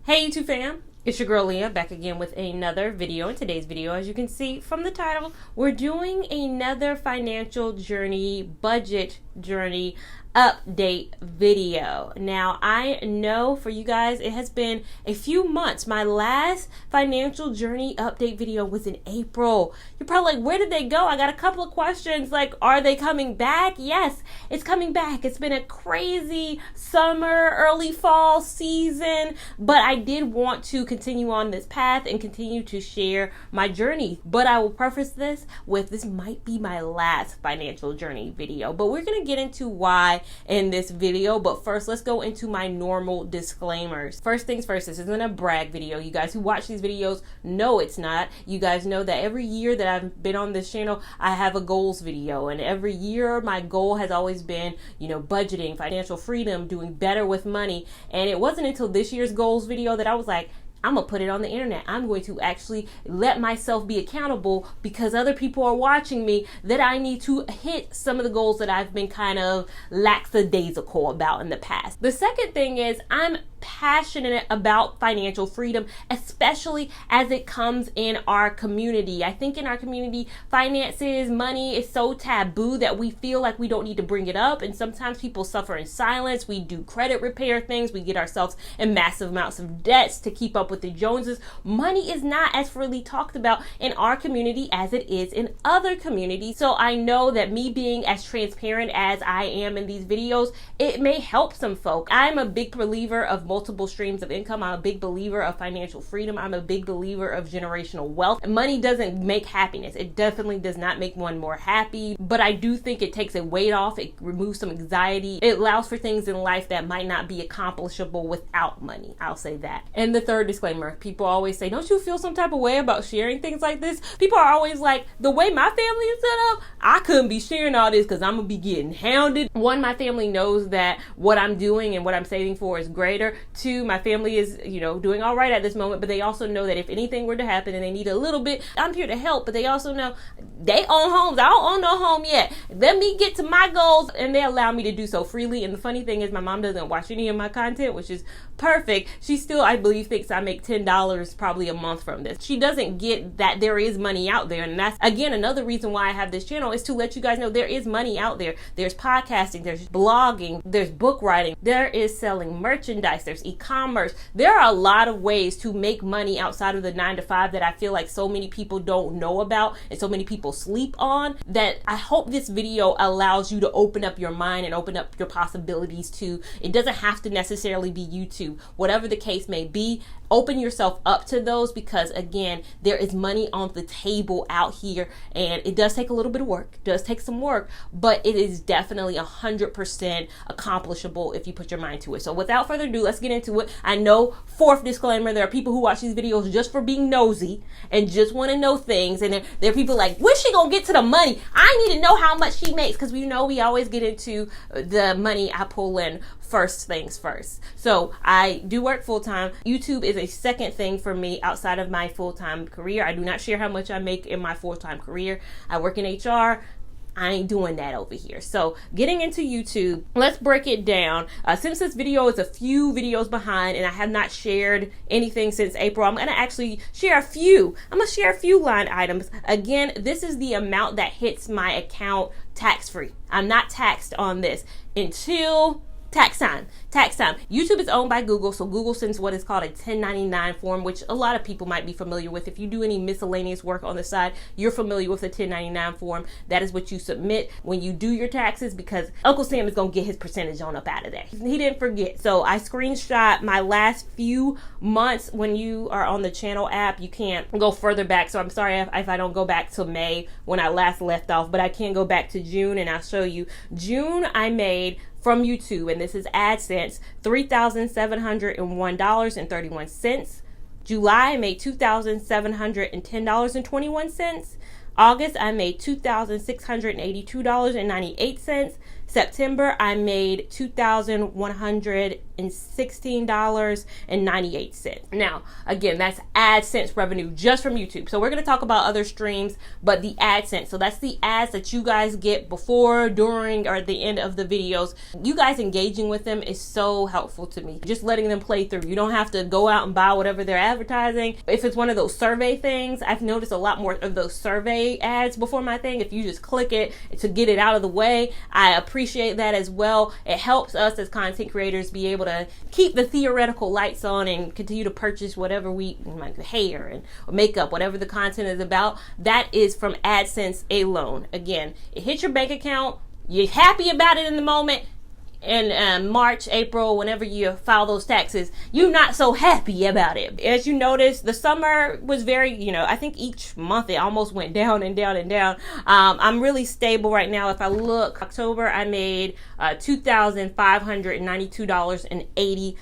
Hey YouTube fam, it's your girl Leah back again with another video. In today's video, as you can see from the title, we're doing another financial journey, budget journey update video. Now I know for you guys it has been a few months. My last financial journey update video was in April. You're probably like, where did they go? I got a couple of questions like, are they coming back? Yes, it's coming back. It's been a crazy summer, early fall season, but I did want to continue on this path and continue to share my journey. But I will preface this with this might be my last financial journey video, but we're going to get into why in this video. But first, let's go into my normal disclaimers. First things first, this isn't a brag video. You guys who watch these videos know it's not. You guys know that every year that I've been on this channel, I have a goals video, and every year my goal has always been, budgeting, financial freedom, doing better with money. And it wasn't until this year's goals video that I was like, I'm gonna put it on the internet. I'm going to actually let myself be accountable because other people are watching me, that I need to hit some of the goals that I've been kind of lackadaisical about in the past. The second thing is I'm passionate about financial freedom, especially as it comes in our community. I think in our community, finances, money is so taboo that we feel like we don't need to bring it up. And sometimes people suffer in silence. We do credit repair things. We get ourselves in massive amounts of debts to keep up with the Joneses. Money is not as freely talked about in our community as it is in other communities. So I know that me being as transparent as I am in these videos, it may help some folk. I'm a big believer of multiple streams of income. I'm a big believer of financial freedom. I'm a big believer of generational wealth. Money doesn't make happiness. It definitely does not make one more happy, but I do think it takes a weight off. It removes some anxiety. It allows for things in life that might not be accomplishable without money. I'll say that. And the third disclaimer, people always say, don't you feel some type of way about sharing things like this? People are always like, the way my family is set up, I couldn't be sharing all this because I'm gonna be getting hounded. One, my family knows that what I'm doing and what I'm saving for is greater. Two, my family is, doing all right at this moment, but they also know that if anything were to happen and they need a little bit, I'm here to help. But they also know they own homes. I don't own no home yet. Let me get to my goals, and they allow me to do so freely. And the funny thing is, my mom doesn't watch any of my content, which is perfect. She still, I believe, thinks I make $10 probably a month from this. She doesn't get that there is money out there. And that's, again, another reason why I have this channel, is to let you guys know there is money out there. There's podcasting, there's blogging, there's book writing, there is selling merchandise, there's e-commerce. There are a lot of ways to make money outside of the 9-to-5 that I feel like so many people don't know about and so many people sleep on, that I hope this video allows you to open up your mind and open up your possibilities to. It doesn't have to necessarily be YouTube. Whatever the case may be, open yourself up to those, because again, there is money on the table out here, and it does take a little bit of work, does take some work, but it is definitely 100% accomplishable if you put your mind to it. So without further ado, let's get into it. I know, fourth disclaimer, there are people who watch these videos just for being nosy and just want to know things, and there are people like, when's she gonna get to the money? I need to know how much she makes, because we always get into the money I pull in first things first. So I do work full-time. YouTube is a second thing for me outside of my full-time career. I do not share how much I make in my full-time career. I work in HR. I ain't doing that over here. So getting into YouTube, let's break it down. Since this video is a few videos behind and I have not shared anything since April, I'm going to actually share a few. I'm going to share a few line items. Again, this is the amount that hits my account tax-free. I'm not taxed on this until tax time. YouTube is owned by Google, so Google sends what is called a 1099 form, which a lot of people might be familiar with. If you do any miscellaneous work on the side, you're familiar with the 1099 form. That is what you submit when you do your taxes, because Uncle Sam is going to get his percentage on up out of there. He didn't forget. So I screenshot my last few months. When you are on the channel app, you can't go further back. So I'm sorry if I don't go back to May when I last left off, but I can go back to June, and I'll show you. June, I made from YouTube, and this is AdSense, $3,701.31. July, I made $2,710.21. August, I made $2,682.98. September, I made $2,116.98. Now, again, that's AdSense revenue just from YouTube. So we're going to talk about other streams, but the AdSense. So that's the ads that you guys get before, during, or at the end of the videos. You guys engaging with them is so helpful to me. Just letting them play through. You don't have to go out and buy whatever they're advertising. If it's one of those survey things, I've noticed a lot more of those survey ads before my thing. If you just click it to get it out of the way, I appreciate that as well. It helps us as content creators be able to keep the theoretical lights on and continue to purchase whatever we like, hair and makeup, whatever the content is about. That is from AdSense alone. Again, it hits your bank account. You're happy about it in the moment. In March, April, whenever you file those taxes, you're not so happy about it. As you notice, the summer was very, I think each month it almost went down and down and down. I'm really stable right now. If I look, October, I made $2,592.80.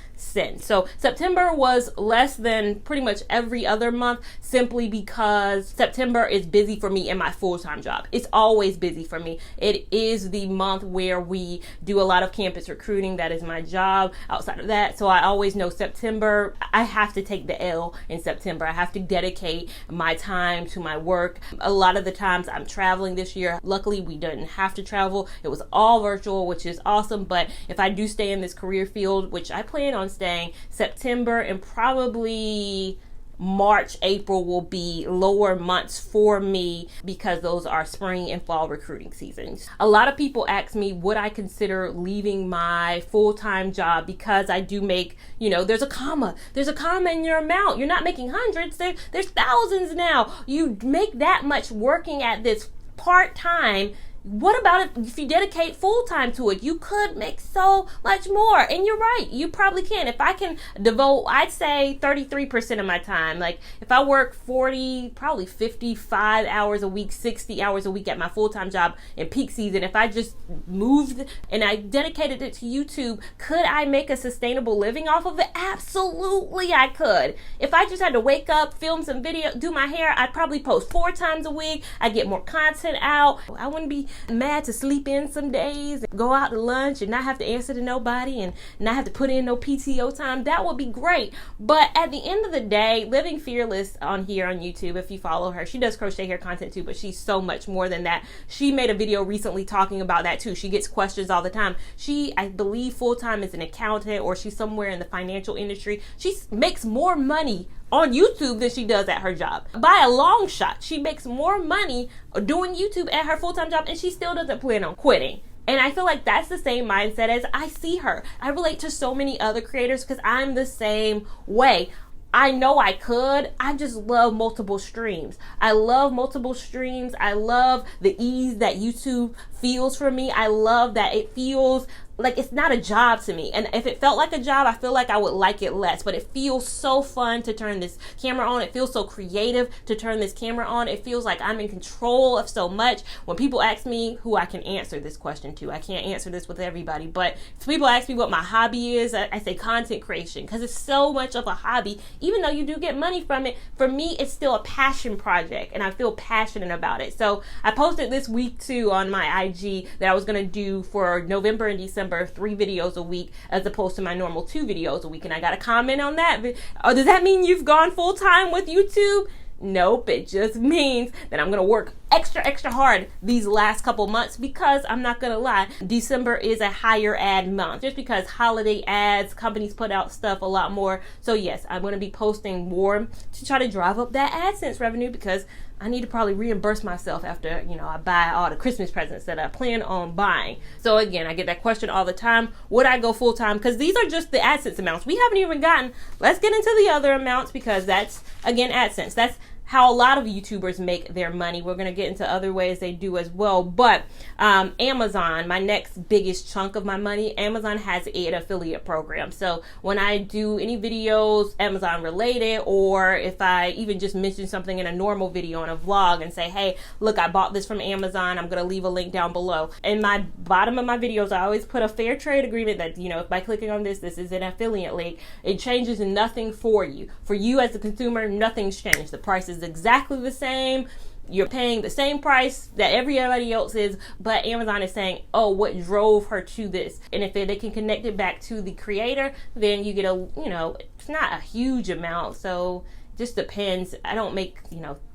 So September was less than pretty much every other month, simply because September is busy for me in my full-time job. It's always busy for me. It is the month where we do a lot of campus recruiting. That is my job. Outside of that, so I always know September, I have to take the L in September. I have to dedicate my time to my work. A lot of the times I'm traveling this year. Luckily, we didn't have to travel. It was all virtual, which is awesome. But if I do stay in this career field, which I plan on staying, September and probably March, April will be lower months for me because those are spring and fall recruiting seasons. A lot of people ask me, would I consider leaving my full-time job because I do make, there's a comma in your amount. You're not making hundreds, there's thousands now. You make that much working at this part-time. What about if you dedicate full-time to it? You could make so much more. And you're right, you probably can. If I can devote, I'd say 33% of my time. Like if I work 40, probably 55 hours a week, 60 hours a week at my full-time job in peak season, if I just moved and I dedicated it to YouTube, could I make a sustainable living off of it? Absolutely I could. If I just had to wake up, film some video, do my hair, I'd probably post 4 times a week. I'd get more content out. I wouldn't be mad to sleep in some days, go out to lunch and not have to answer to nobody and not have to put in no PTO time. That would be great. But at the end of the day, Living Fearless on here on YouTube, if you follow her, she does crochet hair content too, but she's so much more than that. She made a video recently talking about that too. She gets questions all the time. She, I believe, full-time is an accountant, or she's somewhere in the financial industry. She makes more money on YouTube than she does at her job. By a long shot, she makes more money doing YouTube at her full-time job, and she still doesn't plan on quitting. And I feel like that's the same mindset as I see her. I relate to so many other creators because I'm the same way. I know I could. I just love multiple streams. I love multiple streams. I love the ease that YouTube feels for me. I love that it feels like it's not a job to me. And if it felt like a job, I feel like I would like it less. But it feels so fun to turn this camera on. It feels so creative to turn this camera on. It feels like I'm in control of so much. When people ask me who I can answer this question to, I can't answer this with everybody, but if people ask me what my hobby is, I say content creation, because it's so much of a hobby. Even though you do get money from it, for me, it's still a passion project, and I feel passionate about it. So I posted this week too on my IG that I was going to do for November and December 3 videos a week as opposed to my normal 2 videos a week, and I got a comment on that. Oh, does that mean you've gone full-time with YouTube? Nope, it just means that I'm gonna work extra hard these last couple months, because I'm not gonna lie, December is a higher ad month just because holiday ads, companies put out stuff a lot more. So yes, I'm gonna be posting more to try to drive up that AdSense revenue, because I need to probably reimburse myself after, I buy all the Christmas presents that I plan on buying. So again, I get that question all the time. Would I go full time? Because these are just the AdSense amounts. We haven't even gotten, let's get into the other amounts, because that's, again, AdSense. That's how a lot of YouTubers make their money. We're going to get into other ways they do as well. But Amazon, my next biggest chunk of my money, Amazon has an affiliate program. So when I do any videos Amazon related, or if I even just mention something in a normal video in a vlog and say, hey, look, I bought this from Amazon, I'm going to leave a link down below. In my bottom of my videos, I always put a fair trade agreement that, if by clicking on this is an affiliate link. It changes nothing for you. For you as a consumer, nothing's changed. The price is exactly the same. You're paying the same price that everybody else is, but Amazon is saying, oh, what drove her to this? And if they can connect it back to the creator, then you get it's not a huge amount. So just depends. I don't make,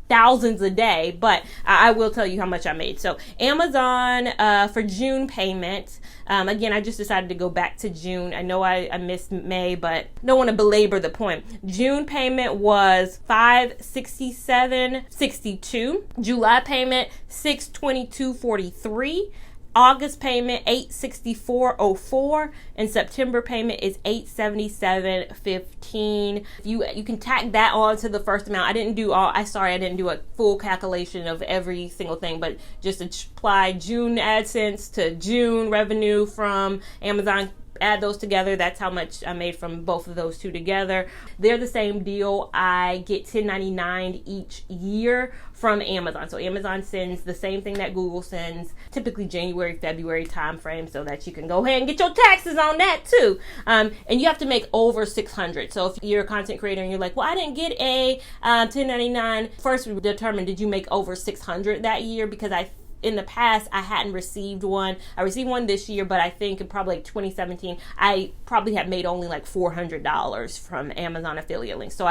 thousands a day, but I will tell you how much I made. So Amazon for June payment, again, I just decided to go back to June. I know I missed May, but don't want to belabor the point. June payment was $567.62. July payment $622.43. August payment $864.04, and September payment is $877.15. You can tack that on to the first amount. I didn't do a full calculation of every single thing, but just apply June AdSense to June revenue from Amazon. Add those together. That's how much I made from both of those two together. They're the same deal. I get $10.99 each year from Amazon. So Amazon sends the same thing that Google sends, typically January, February time frame, so that you can go ahead and get your taxes on that too. And you have to make over 600. So if you're a content creator and you're like, well, I didn't get a $10.99, first we determine, did you make over 600 that year? Because in the past, I hadn't received one. I received one this year, but I think in probably 2017, I probably had made only like $400 from Amazon affiliate links. So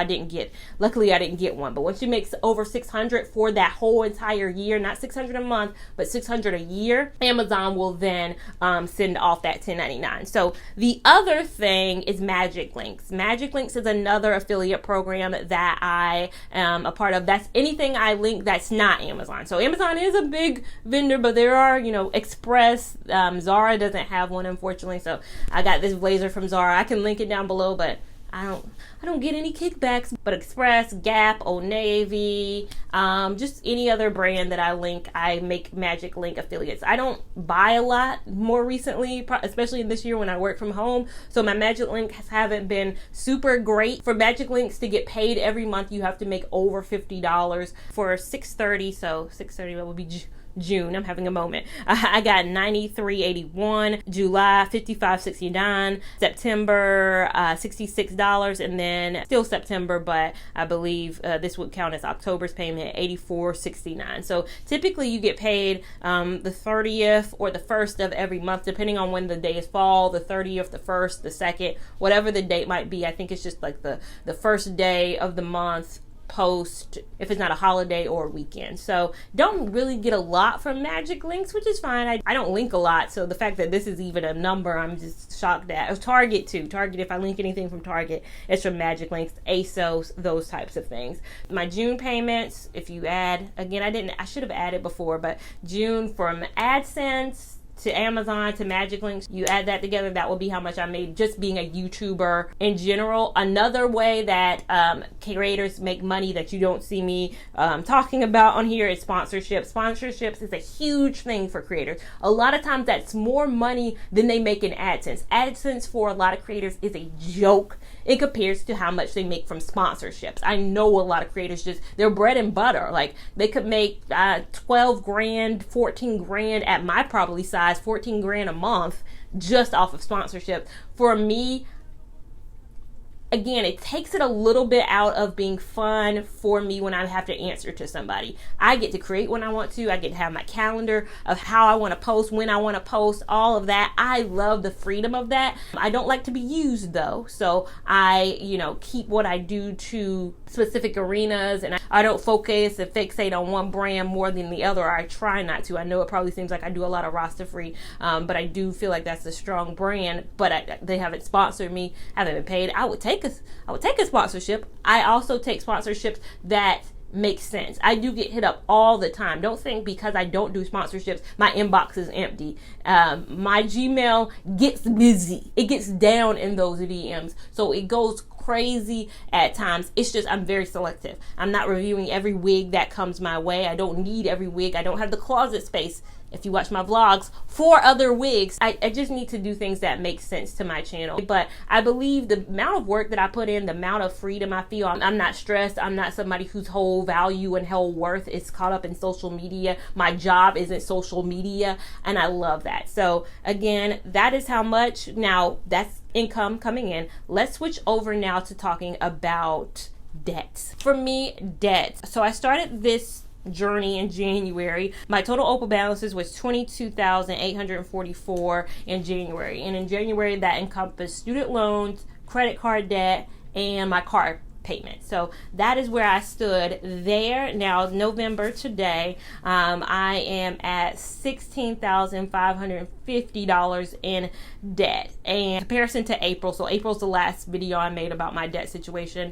luckily I didn't get one. But once you make over 600 for that whole entire year, not 600 a month, but 600 a year, Amazon will then send off that $10.99. So the other thing is Magic Links. Magic Links is another affiliate program that I am a part of. That's anything I link that's not Amazon. So Amazon is a big vendor, but there are, Express, Zara doesn't have one, unfortunately, so I got this blazer from Zara. I can link it down below, but I don't get any kickbacks. But Express, Gap, Old Navy, just any other brand that I link, I make Magic Link affiliates. I don't buy a lot more recently, especially this year when I work from home, so my Magic Links haven't been super great. For Magic Links to get paid every month, you have to make over $50 for 630, so 630, that would be June. I'm having a moment. I got $93.81, July $55.69, September $66, and then still September, but I believe this would count as October's payment, $84.69. So typically you get paid the 30th or the 1st of every month, depending on when the day is fall, the 30th, the 1st, the 2nd, whatever the date might be. I think it's just like the first day of the month post, if it's not a holiday or a weekend. So don't really get a lot from Magic Links, which is fine. I don't link a lot, so the fact that this is even a number, I'm just shocked at. Target too. Target, if I link anything from Target, it's from Magic Links, ASOS, those types of things. My June payments, if you add, again, I should have added before, but June from AdSense to Amazon to Magic Links, you add that together, that will be how much I made just being a YouTuber in general. Another way that creators make money that you don't see me talking about on here is sponsorships. Sponsorships is a huge thing for creators. A lot of times that's more money than they make in AdSense. AdSense for a lot of creators is a joke in comparison to how much they make from sponsorships. I know a lot of creators their bread and butter. Like they could make 12 grand, 14 grand at my probably size, 14 grand a month just off of sponsorship. For me, again, it takes it a little bit out of being fun for me when I have to answer to somebody. I get to create when I want to. I get to have my calendar of how I want to post, when I want to post, all of that. I love the freedom of that. I don't like to be used though. So I, keep what I do to specific arenas, and I don't focus and fixate on one brand more than the other. I try not to. I know it probably seems like I do a lot of roster free, but I do feel like that's a strong brand, but they haven't sponsored me, haven't been paid. I would take a sponsorship. I also take sponsorships that make sense. I do get hit up all the time. Don't think because I don't do sponsorships, my inbox is empty. My Gmail gets busy. It gets down in those DMs. So it goes crazy at times. It's just I'm very selective. I'm not reviewing every wig that comes my way. I don't need every wig. I don't have the closet space, if you watch my vlogs, for other wigs. I just need to do things that make sense to my channel. But I believe the amount of work that I put in, the amount of freedom I feel, I'm not stressed. I'm not somebody whose whole value and whole worth is caught up in social media. My job isn't social media, and I love that. So again, that is how much. Now that's income coming in. Let's switch over now to talking about debts. For me, debts. So I started this journey in January. My total OPA balances was $22,844 in January. And in January, that encompassed student loans, credit card debt, and my car payment. So that is where I stood there. Now, November today, I am at $16,550 in debt. And in comparison to April, so April's the last video I made about my debt situation,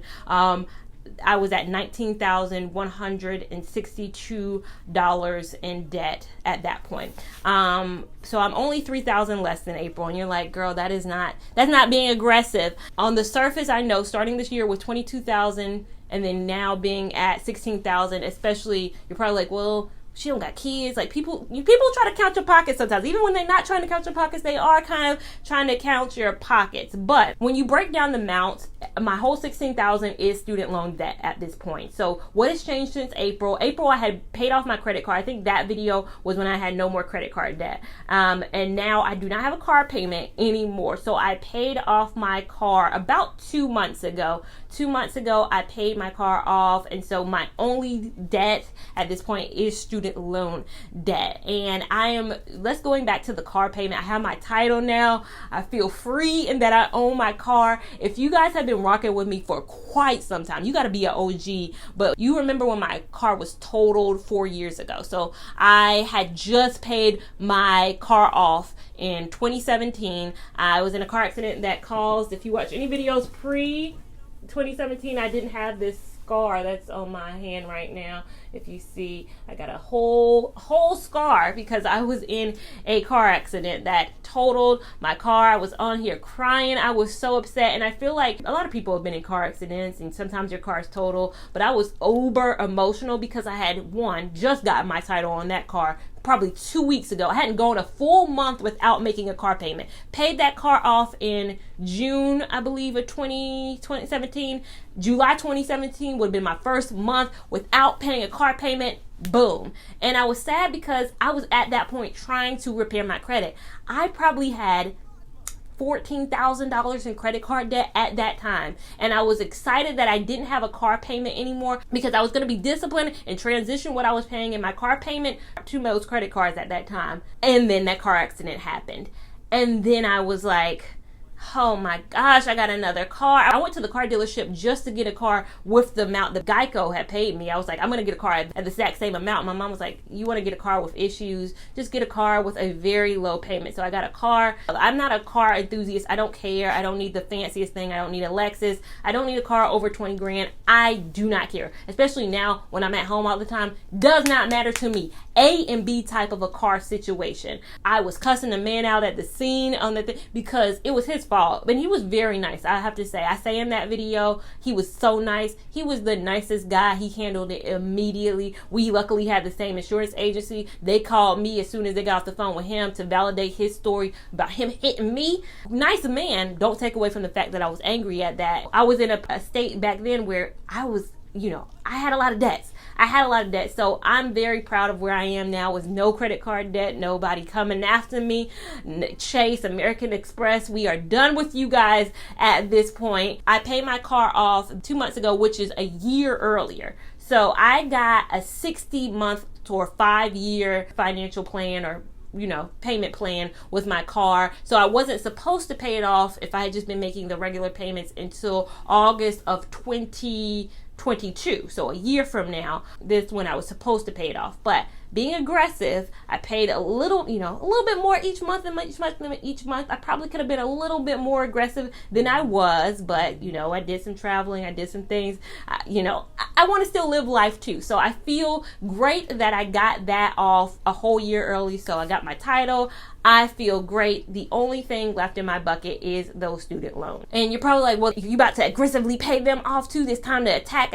I was at $19,162 in debt at that point. So I'm only $3,000 less than April, and you're like, girl, that's not being aggressive. On the surface, I know starting this year with $22,000 and then now being at $16,000, especially, you're probably like, well, she don't got kids. Like, people try to count your pockets sometimes. Even when they're not trying to count your pockets, they are kind of trying to count your pockets. But when you break down the amounts, my whole $16,000 is student loan debt at this point. So what has changed since April? April, I had paid off my credit card. I think that video was when I had no more credit card debt. And now I do not have a car payment anymore. So I paid off my car about 2 months ago. 2 months ago, I paid my car off. And so my only debt at this point is student loan debt. And let's going back to the car payment. I have my title now. I feel free in that I own my car. If you guys have been rocking with me for quite some time, you got to be an OG, but you remember when my car was totaled 4 years ago. So I had just paid my car off in 2017. I was in a car accident that caused, if you watch any videos pre 2017, I didn't have this scar that's on my hand right now. If you see, I got a whole scar because I was in a car accident that totaled my car. I was on here crying. I was so upset, and I feel like a lot of people have been in car accidents and sometimes your car is total, but I was uber emotional because I had just got my title on that car probably 2 weeks ago. I hadn't gone a full month without making a car payment. Paid that car off in June, I believe, of 2017. July 2017 would have been my first month without paying a car payment. Boom. And I was sad because I was at that point trying to repair my credit. I probably had $14,000 in credit card debt at that time. And I was excited that I didn't have a car payment anymore because I was going to be disciplined and transition what I was paying in my car payment to those credit cards at that time. And then that car accident happened. And then I was like, oh my gosh, I got another car. I went to the car dealership just to get a car with the amount that Geico had paid me. I was like, I'm going to get a car at the exact same amount. My mom was like, you want to get a car with issues? Just get a car with a very low payment. So I got a car. I'm not a car enthusiast. I don't care. I don't need the fanciest thing. I don't need a Lexus. I don't need a car over 20 grand. I do not care. Especially now when I'm at home all the time. Does not matter to me. A and B type of a car situation. I was cussing the man out at the scene on the because it was his fault. But he was very nice, I have to say. I say in that video, he was so nice. He was the nicest guy. He handled it immediately. We luckily had the same insurance agency. They called me as soon as they got off the phone with him to validate his story about him hitting me. Nice man. Don't take away from the fact that I was angry at that. I was in a state back then where I was, I had a lot of debts. So I'm very proud of where I am now with no credit card debt, nobody coming after me. Chase, American Express, we are done with you guys at this point. I paid my car off 2 months ago, which is a year earlier. So I got a 60-month or 5-year financial plan or payment plan with my car. So I wasn't supposed to pay it off if I had just been making the regular payments until August of 2022. So a year from now, this is when I was supposed to pay it off. But being aggressive, I paid a little bit more each month and each month. I probably could have been a little bit more aggressive than I was, but I did some traveling, I did some things. I want to still live life too. So I feel great that I got that off a whole year early. So I got my title. I feel great. The only thing left in my bucket is those student loans. And you're probably like, well, if you're about to aggressively pay them off too, it's time to attack.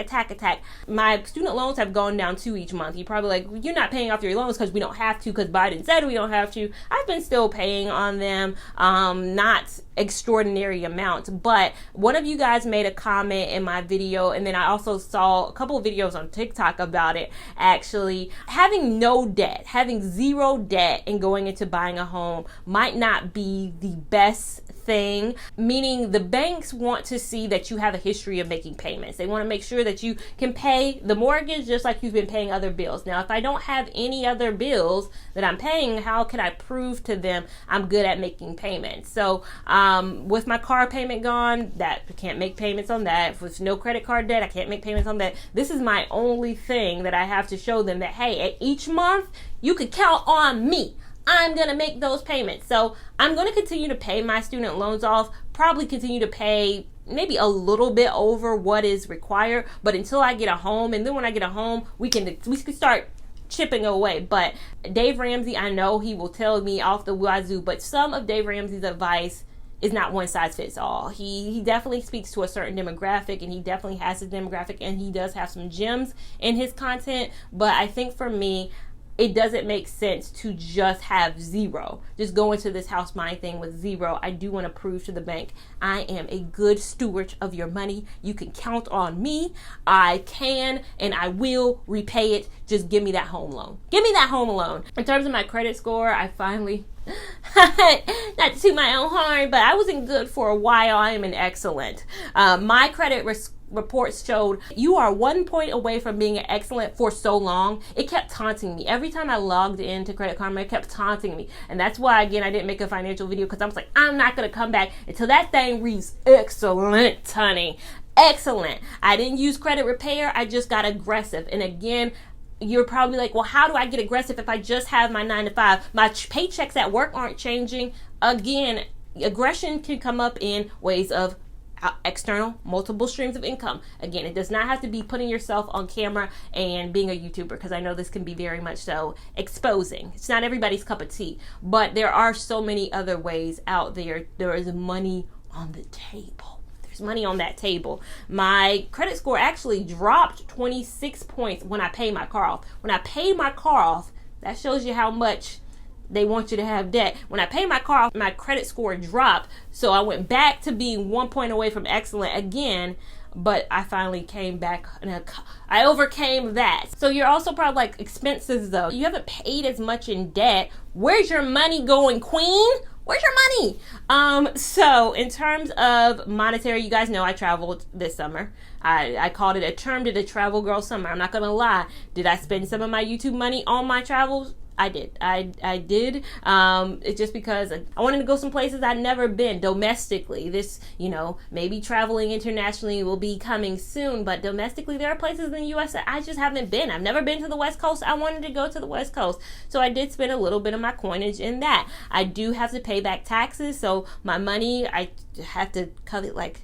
My student loans have gone down too each month. You're probably like, you're not paying off your loans because we don't have to, because Biden said we don't have to. I've been still paying on them, not extraordinary amounts. But one of you guys made a comment in my video, and then I also saw a couple of videos on TikTok about it. Actually, having no debt, having zero debt and going into buying a home might not be the best thing, meaning the banks want to see that you have a history of making payments. They want to make sure that you can pay the mortgage just like you've been paying other bills. Now, if I don't have any other bills that I'm paying, how can I prove to them I'm good at making payments? So with my car payment gone, that I can't make payments on that. With no credit card debt, I can't make payments on that. This is my only thing that I have to show them that, hey, at each month, you could count on me. I'm going to make those payments. So I'm going to continue to pay my student loans off, probably continue to pay maybe a little bit over what is required, but until I get a home, and then when I get a home, we can start chipping away. But Dave Ramsey, I know he will tell me off the wazoo, but some of Dave Ramsey's advice is not one size fits all. He definitely speaks to a certain demographic, and he definitely has a demographic, and he does have some gems in his content. But I think for me, it doesn't make sense to just have zero. Just go into this house buying thing with zero. I do want to prove to the bank I am a good steward of your money. You can count on me. I can and I will repay it. Just give me that home loan. Give me that home loan. In terms of my credit score, I finally, not to toot my own horn, but I wasn't good for a while. I am an excellent. My credit reports showed you are 1 point away from being an excellent for so long. It kept taunting me. Every time I logged into Credit Karma, it kept taunting me. And that's why, again, I didn't make a financial video, because I was like, I'm not going to come back until that thing reads excellent, honey. Excellent. I didn't use credit repair. I just got aggressive. And again, you're probably like, well, how do I get aggressive if I just have my 9 to 5? My paychecks at work aren't changing. Again, aggression can come up in ways of external, multiple streams of income. Again, it does not have to be putting yourself on camera and being a YouTuber, because I know this can be very much so exposing. It's not everybody's cup of tea, but there are so many other ways out there. There is money on the table. There's money on that table. My credit score actually dropped 26 points when I paid my car off. When I paid my car off, that shows you how much they want you to have debt. When I paid my car off, my credit score dropped. So I went back to being 1 point away from excellent again. But I finally came back and I overcame that. So you're also probably like, expenses though. You haven't paid as much in debt. Where's your money going, queen? Where's your money? So in terms of monetary, you guys know I traveled this summer. I called it a travel girl summer. I'm not gonna lie. Did I spend some of my YouTube money on my travels? I did. I did. It's just because I wanted to go some places I'd never been domestically. This, maybe traveling internationally will be coming soon, but domestically there are places in the U.S. that I just haven't been. I've never been to the West Coast. I wanted to go to the West Coast. So I did spend a little bit of my coinage in that. I do have to pay back taxes. So my money, I have to cut it like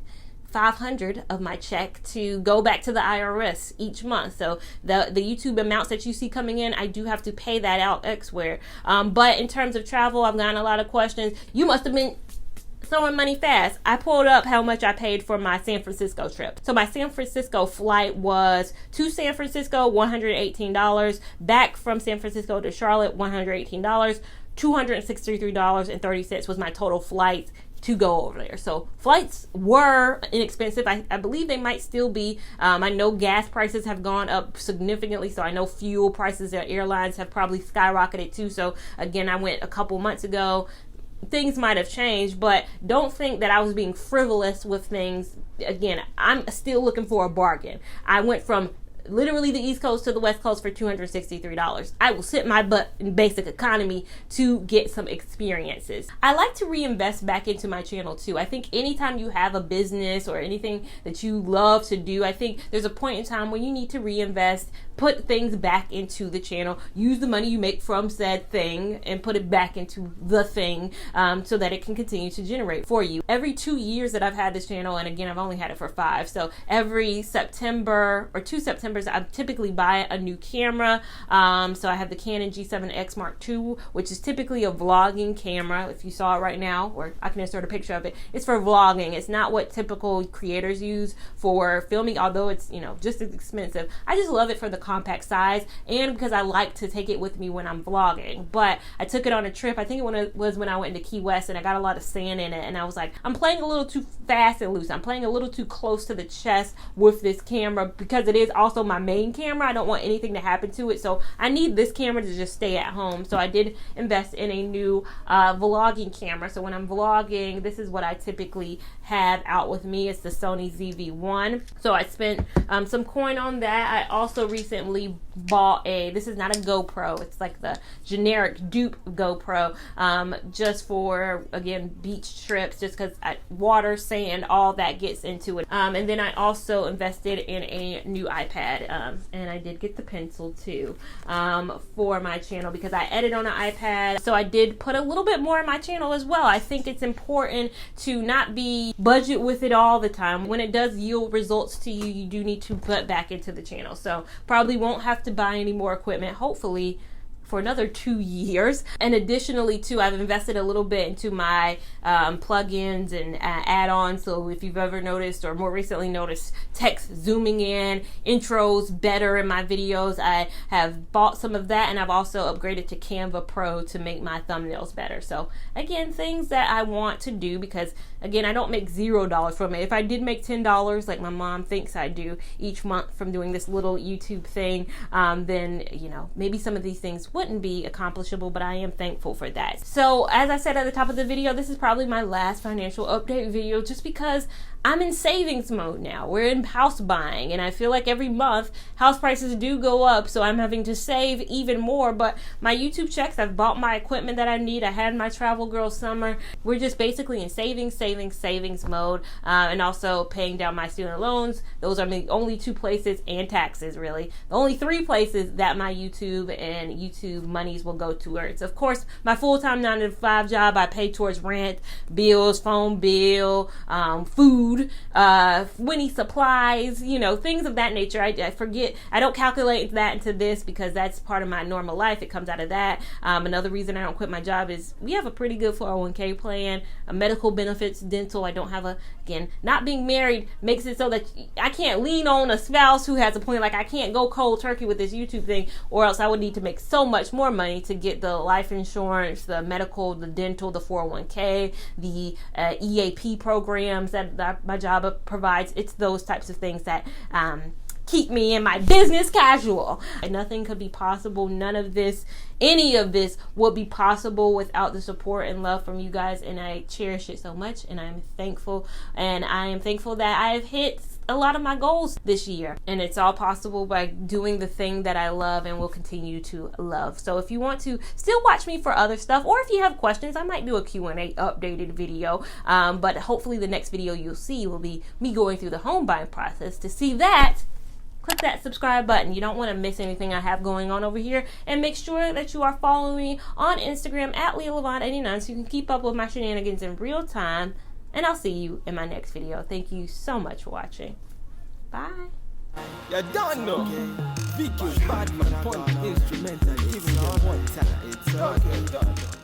$500 of my check to go back to the IRS each month. So the YouTube amounts that you see coming in, I do have to pay that out elsewhere. But in terms of travel, I've gotten a lot of questions. You must have been throwing money fast. I pulled up how much I paid for my San Francisco trip. So my San Francisco flight was to San Francisco, $118. Back from San Francisco to Charlotte, $118. $263.30 was my total flight to go over there. So flights were inexpensive. I believe they might still be. I know gas prices have gone up significantly, so I know fuel prices at airlines have probably skyrocketed too. So again, I went a couple months ago. Things might have changed, but don't think that I was being frivolous with things. Again, I'm still looking for a bargain. I went from literally the East Coast to the West Coast for $263. I will sit my butt in basic economy to get some experiences. I like to reinvest back into my channel too. I think anytime you have a business or anything that you love to do, I think there's a point in time when you need to reinvest, put things back into the channel, use the money you make from said thing and put it back into the thing so that it can continue to generate for you. Every 2 years that I've had this channel, and again, I've only had it for 5, so every September or 2 Septembers, I typically buy a new camera. So I have the Canon G7X Mark II, which is typically a vlogging camera. If you saw it right now, or I can insert a picture of it, it's for vlogging. It's not what typical creators use for filming, although it's, just as expensive. I just love it for the compact size and because I like to take it with me when I'm vlogging. But I took it on a trip. I think it was when I went to Key West, and I got a lot of sand in it, and I was like, I'm playing a little too fast and loose. I'm playing a little too close to the chest with this camera because it is also my main camera. I don't want anything to happen to it, so I need this camera to just stay at home. So I did invest in a new vlogging camera. So when I'm vlogging, this is what I typically have out with me. It's the Sony ZV-1. So I spent some coin on that. I also recently bought this is not a GoPro, it's like the generic dupe GoPro, just for, again, beach trips, just because water, sand, all that gets into it. And then I also invested in a new iPad, and I did get the pencil too, for my channel, because I edit on an iPad. So I did put a little bit more in my channel as well. I think it's important to not be budget with it all the time. When it does yield results to you, you do need to put back into the channel. So probably won't have to buy any more equipment, hopefully, for another 2 years. And additionally too, I've invested a little bit into my plugins and add-ons. So if you've ever noticed, or more recently noticed, text zooming in, intros better in my videos, I have bought some of that, and I've also upgraded to Canva Pro to make my thumbnails better. So again, things that I want to do, because again, I don't make $0 from it. If I did make $10, like my mom thinks I do, each month from doing this little YouTube thing, then, you know, maybe some of these things wouldn't be accomplishable, but I am thankful for that. So as I said at the top of the video, this is probably my last financial update video, just because I'm in savings mode now. We're in house buying, and I feel like every month house prices do go up, so I'm having to save even more. But my YouTube checks, I've bought my equipment that I need. I had my Travel Girl summer. We're just basically in savings mode, and also paying down my student loans. Those are the only 2 places, and taxes, really. The only 3 places that my YouTube and YouTube monies will go towards. Of course, my full-time 9-to-5 job, I pay towards rent, bills, phone bill, food, Winnie supplies, you know, things of that nature. I forget, I don't calculate that into this because that's part of my normal life. It comes out of that. Another reason I don't quit my job is we have a pretty good 401k plan, medical benefits, dental. I don't have again, not being married makes it so that I can't lean on a spouse who has a plan. Like, I can't go cold turkey with this YouTube thing, or else I would need to make so much more money to get the life insurance, the medical, the dental, the 401k, the EAP programs that my job provides. It's those types of things that keep me in my business casual. And nothing could be possible. None of this, any of this would be possible without the support and love from you guys, and I cherish it so much, and I'm thankful. And I am thankful that I have hit a lot of my goals this year, and it's all possible by doing the thing that I love and will continue to love. So if you want to still watch me for other stuff, or if you have questions, I might do a Q&A updated video, but hopefully the next video you'll see will be me going through the home buying process. To see that, click that subscribe button. You don't want to miss anything I have going on over here. And make sure that you are following me on Instagram at LeahLevon89 so you can keep up with my shenanigans in real time. And I'll see you in my next video. Thank you so much for watching. Bye. You don't know. Vicky's bad man, point instrumental, giving you one time. It's okay.